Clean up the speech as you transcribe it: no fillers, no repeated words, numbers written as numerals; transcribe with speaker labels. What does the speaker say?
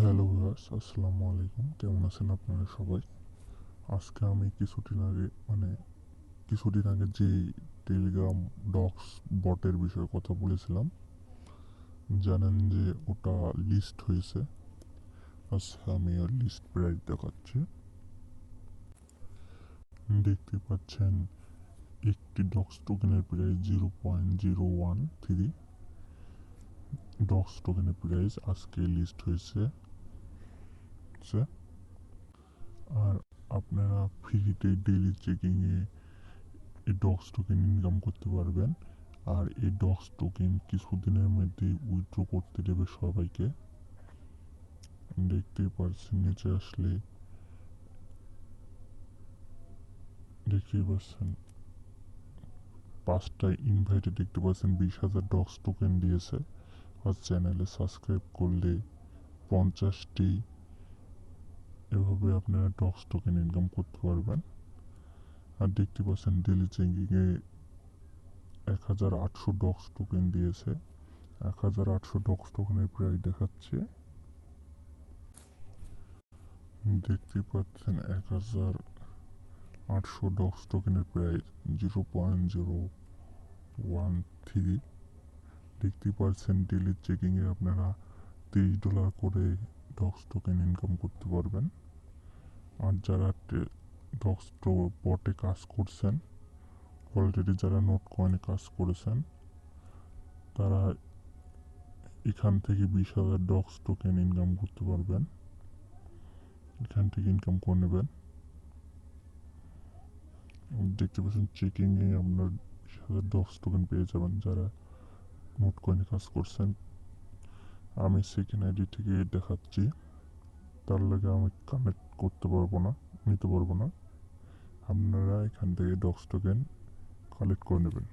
Speaker 1: Hello viewers, আসসালামু আলাইকুম। কেমন আছেন আপনারা সবাই? আজকে আমি কিছুদিন আগে যে টেলিগ্রাম ডক্স বটের বিষয়ে কথা বলেছিলাম, জানেন যে ওটা লিস্ট হয়েছে। আচ্ছা, আমি আর লিস্ট প্রাইস দেখাচ্ছি। দেখতে পাচ্ছেন একটি ডক্স টোকেনের প্রাইস 0.013। ডক্স টোকেনের প্রাইস আজকে লিস্ট হয়েছে। আর আপনারা ফ্রিতে ডেইলি চেকিংয়ে এই ডক্স টোকেন ইনকাম করতে পারবেন। আর এই ডক্স টোকেন কিছুদিনের মধ্যেই উইথড্র করতে দেবে সবাইকে। দেখতেই পাচ্ছেন নিচে আসলে, দেখতেই পাচ্ছেন 5টা ইনভাইটে দেখতে পাচ্ছেন 20,000 ডক্স টোকেন দিয়েছে। আর চ্যানেলে সাবস্ক্রাইব করলে 50টি। এভাবে আপনারা ডক্স টোকেন ইনকাম করতে পারবেন। আর দেখতে পাচ্ছেন ডেলি চেকিংয়ে 1,800 ডক্স টোকেন দিয়েছে। 1,800 ডক্স টোকেনের প্রায় দেখাচ্ছে। দেখতে পাচ্ছেন 1,800 ডক্স টোকেনের প্রাইস 0.013। দেখতে পাচ্ছেন ডেলি চেকিংয়ে আপনারা $30 করে ডক্স টোকেন ইনকাম করতে পারবেন। আর যারা ডক্স বটে কাজ করছেন, অলরেডি যারা নোট কয়েনে কাজ করেছেন, তারা এখান থেকে 20,000 ডক্স টোকেন ইনকাম করতে পারবেন। এখান থেকে ইনকাম করে নেবেন। দেখতে পাচ্ছেন চেকিংয়ে আপনার 20,000 ডক্স টোকেন পেয়ে যাবেন যারা নোট কয়েনে কাজ করছেন। আমি সেকেন্ড আইডি থেকে দেখাচ্ছি, তার লাগে আমি কানেক্ট করতে পারবো না, নিতে পারবো না। আপনারা এখান থেকে ডক্স টোকেন কালেক্ট করে নেবেন।